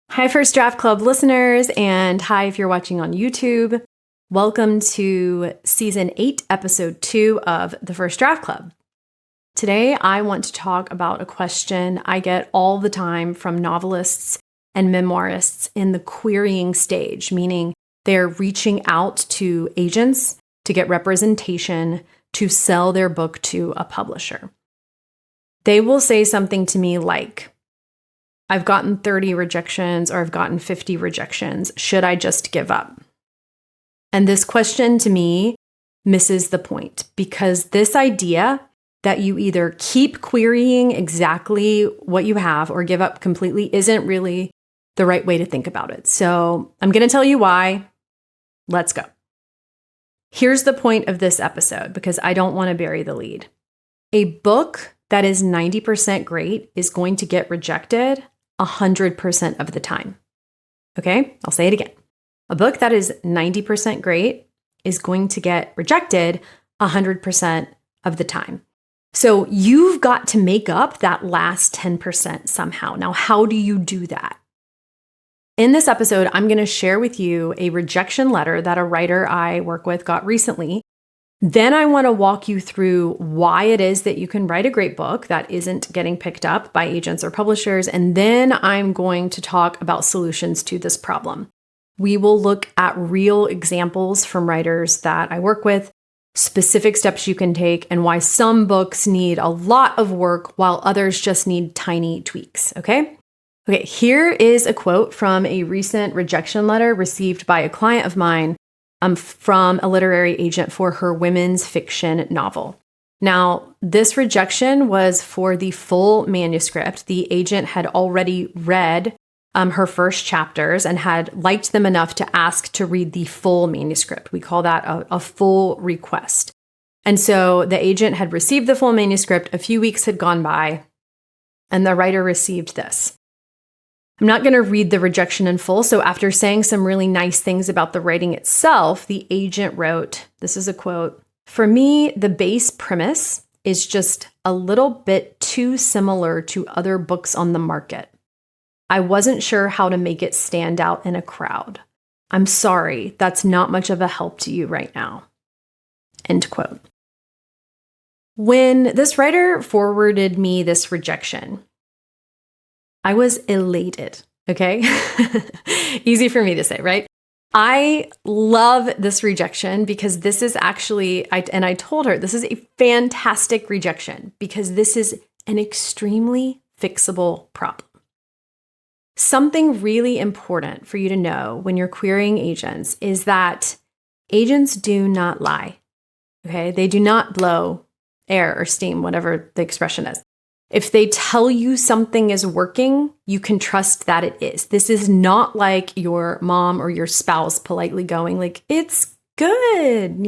Hi, First Draft Club listeners, and hi if you're watching on YouTube. Welcome to Season 8, Episode 2 of the First Draft Club. Today, I want to talk about a question I get all the time from novelists and memoirists in the querying stage, meaning they're reaching out to agents to get representation to sell their book to a publisher. They will say something to me like, I've gotten 30 rejections or I've gotten 50 rejections. Should I just give up? And this question to me misses the point, because this idea that you either keep querying exactly what you have or give up completely isn't really the right way to think about it. So I'm going to tell you why. Let's go. Here's the point of this episode, because I don't want to bury the lead. A book that is 90% great is going to get rejected 100% of the time. Okay, I'll say it again. A book that is 90% great is going to get rejected 100% of the time. So you've got to make up that last 10% somehow. Now, how do you do that? In this episode, I'm going to share with you a rejection letter that a writer I work with got recently. Then I want to walk you through why it is that you can write a great book that isn't getting picked up by agents or publishers. And then I'm going to talk about solutions to this problem. We will look at real examples from writers that I work with, specific steps you can take, and why some books need a lot of work while others just need tiny tweaks, okay? Okay, here is a quote from a recent rejection letter received by a client of mine from a literary agent for her women's fiction novel. Now, this rejection was for the full manuscript. The agent had already read her first chapters and had liked them enough to ask to read the full manuscript. We call that a full request. And so the agent had received the full manuscript. A few weeks had gone by, and the writer received this. I'm not going to read the rejection in full. So after saying some really nice things about the writing itself, the agent wrote, this is a quote, "For me, the base premise is just a little bit too similar to other books on the market. I wasn't sure how to make it stand out in a crowd. I'm sorry, that's not much of a help to you right now." End quote. When this writer forwarded me this rejection, I was elated, okay? Easy for me to say, right? I love this rejection because this is actually, I told her, this is a fantastic rejection because this is an extremely fixable problem. Something really important for you to know when you're querying agents is that agents do not lie, okay? They do not blow air or steam, whatever the expression is. If they tell you something is working, you can trust that it is. This is not like your mom or your spouse politely going like, "It's good,"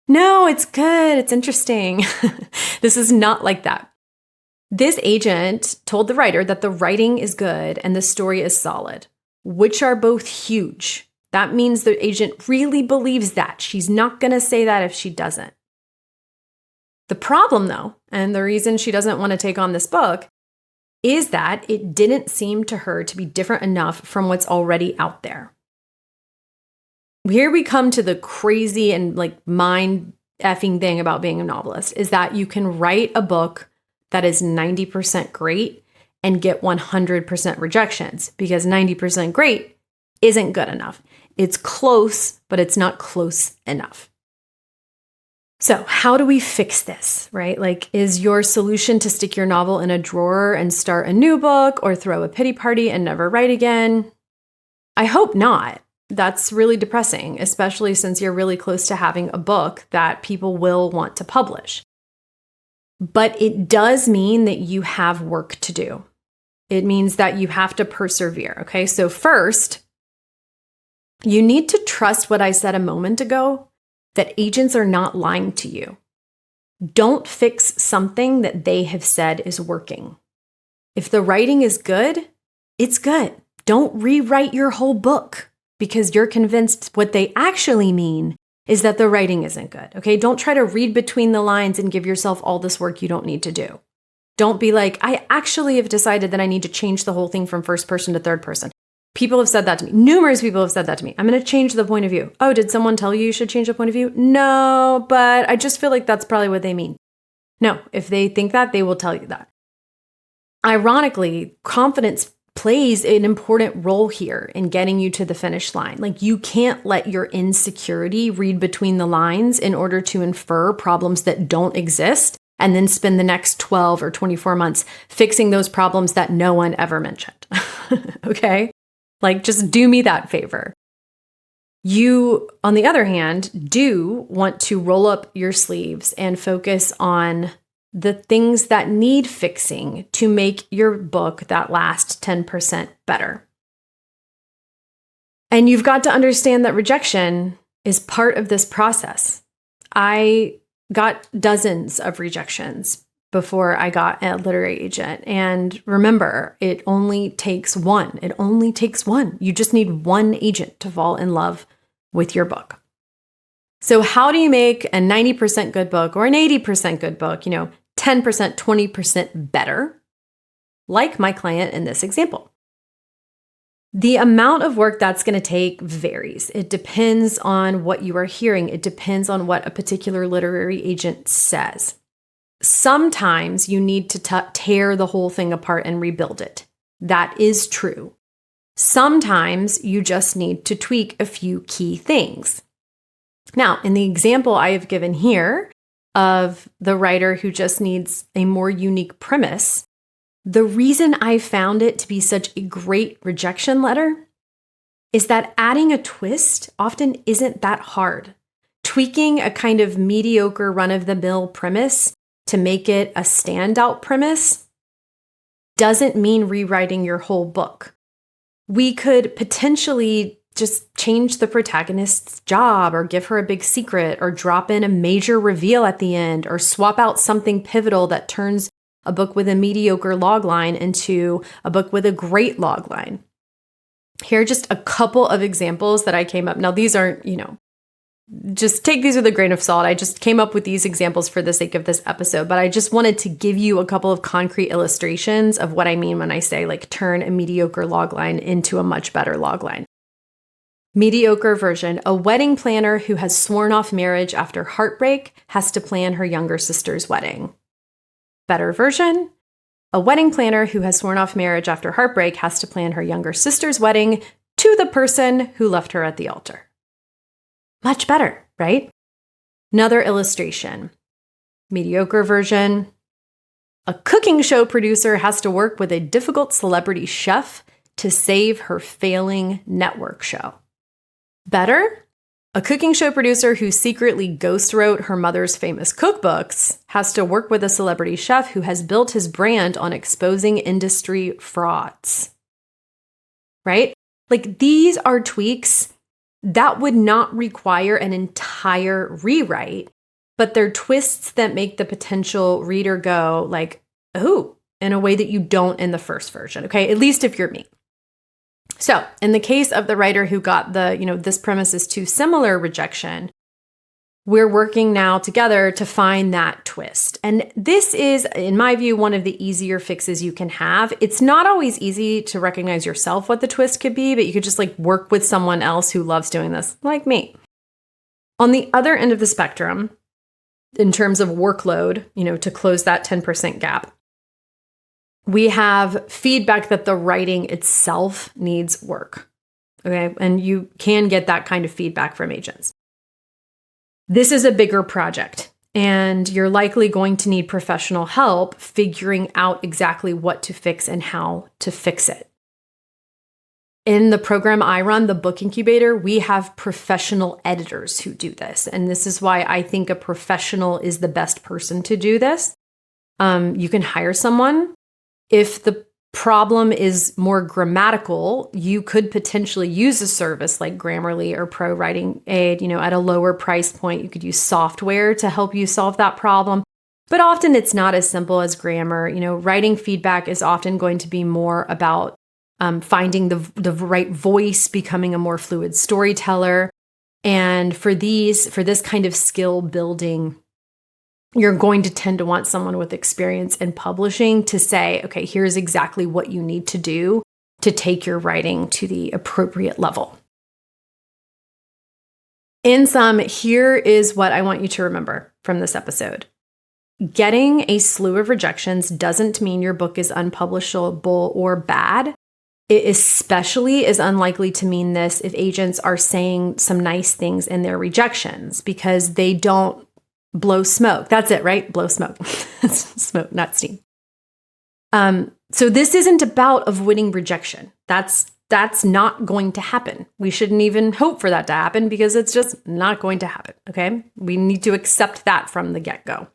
No, it's good. It's interesting. This is not like that. This agent told the writer that the writing is good and the story is solid, which are both huge. That means the agent really believes that. She's not going to say that if she doesn't. The problem, though, and the reason she doesn't want to take on this book, is that it didn't seem to her to be different enough from what's already out there. Here we come to the crazy and mind-effing thing about being a novelist, is that you can write a book that is 90% great and get 100% rejections, because 90% great isn't good enough. It's close, but it's not close enough. So how do we fix this, right? Is your solution to stick your novel in a drawer and start a new book or throw a pity party and never write again? I hope not. That's really depressing, especially since you're really close to having a book that people will want to publish. But it does mean that you have work to do. It means that you have to persevere, okay? So first, you need to trust what I said a moment ago, that agents are not lying to you. Don't fix something that they have said is working. If the writing is good, it's good. Don't rewrite your whole book because you're convinced what they actually mean is that the writing isn't good. Okay. Don't try to read between the lines and give yourself all this work you don't need to do. Don't be like, I actually have decided that I need to change the whole thing from first person to third person. People have said that to me. Numerous people have said that to me. I'm going to change the point of view. Oh, did someone tell you should change the point of view? No, but I just feel like that's probably what they mean. No, if they think that, they will tell you that. Ironically, confidence plays an important role here in getting you to the finish line. Like, you can't let your insecurity read between the lines in order to infer problems that don't exist and then spend the next 12 or 24 months fixing those problems that no one ever mentioned. Okay? Like, just do me that favor. You, on the other hand, do want to roll up your sleeves and focus on the things that need fixing to make your book that last 10% better. And you've got to understand that rejection is part of this process. I got dozens of rejections before I got a literary agent. And remember, it only takes one. It only takes one. You just need one agent to fall in love with your book. So how do you make a 90% good book or an 80% good book, 10%, 20% better, like my client in this example? The amount of work that's going to take varies. It depends on what you are hearing. It depends on what a particular literary agent says. Sometimes you need to tear the whole thing apart and rebuild it. That is true. Sometimes you just need to tweak a few key things. Now, in the example I have given here of the writer who just needs a more unique premise, the reason I found it to be such a great rejection letter is that adding a twist often isn't that hard. Tweaking a kind of mediocre run-of-the-mill premise to make it a standout premise doesn't mean rewriting your whole book. We could potentially just change the protagonist's job or give her a big secret or drop in a major reveal at the end or swap out something pivotal that turns a book with a mediocre logline into a book with a great logline. Here are just a couple of examples that I came up. Now, these aren't, just take these with a grain of salt. I just came up with these examples for the sake of this episode, but I just wanted to give you a couple of concrete illustrations of what I mean when I say like turn a mediocre logline into a much better logline. Mediocre version: a wedding planner who has sworn off marriage after heartbreak has to plan her younger sister's wedding. Better version: a wedding planner who has sworn off marriage after heartbreak has to plan her younger sister's wedding to the person who left her at the altar. Much better, right? Another illustration. Mediocre version: a cooking show producer has to work with a difficult celebrity chef to save her failing network show. Better: a cooking show producer who secretly ghost wrote her mother's famous cookbooks has to work with a celebrity chef who has built his brand on exposing industry frauds. Right? Like, these are tweaks that would not require an entire rewrite, but they're twists that make the potential reader go like, oh, in a way that you don't in the first version. Okay, at least if you're me. So in the case of the writer who got the, this premise is too similar rejection, we're working now together to find that twist. And this is, in my view, one of the easier fixes you can have. It's not always easy to recognize yourself what the twist could be, but you could just work with someone else who loves doing this, like me. On the other end of the spectrum, in terms of workload, to close that 10% gap, we have feedback that the writing itself needs work. Okay. And you can get that kind of feedback from agents. This is a bigger project, and you're likely going to need professional help figuring out exactly what to fix and how to fix it. In the program I run, the Book Incubator, we have professional editors who do this. And this is why I think a professional is the best person to do this. You can hire someone. If the problem is more grammatical, you could potentially use a service like Grammarly or Pro Writing Aid, at a lower price point. You could use software to help you solve that problem. But often it's not as simple as grammar. Writing feedback is often going to be more about finding the right voice, becoming a more fluid storyteller. And for this kind of skill building, you're going to tend to want someone with experience in publishing to say, okay, here's exactly what you need to do to take your writing to the appropriate level. In sum, here is what I want you to remember from this episode. Getting a slew of rejections doesn't mean your book is unpublishable or bad. It especially is unlikely to mean this if agents are saying some nice things in their rejections, because they don't blow smoke. That's it, right? Blow smoke. Smoke, not steam. So this isn't about avoiding rejection. That's not going to happen. We shouldn't even hope for that to happen because it's just not going to happen, okay? We need to accept that from the get-go.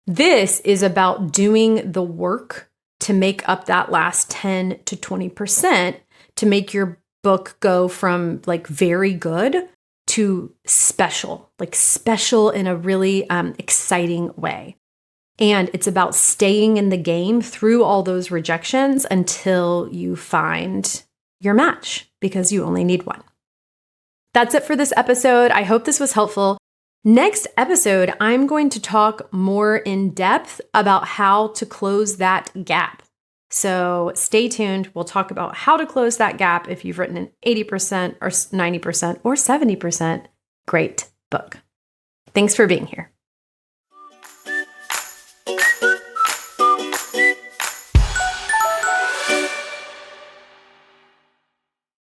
This is about doing the work to make up that last 10 to 20% to make your book go from like very good to special, like special in a really exciting way. And it's about staying in the game through all those rejections until you find your match, because you only need one. That's it for this episode. I hope this was helpful. Next episode, I'm going to talk more in depth about how to close that gap. So stay tuned. We'll talk about how to close that gap if you've written an 80% or 90% or 70% great book. Thanks for being here.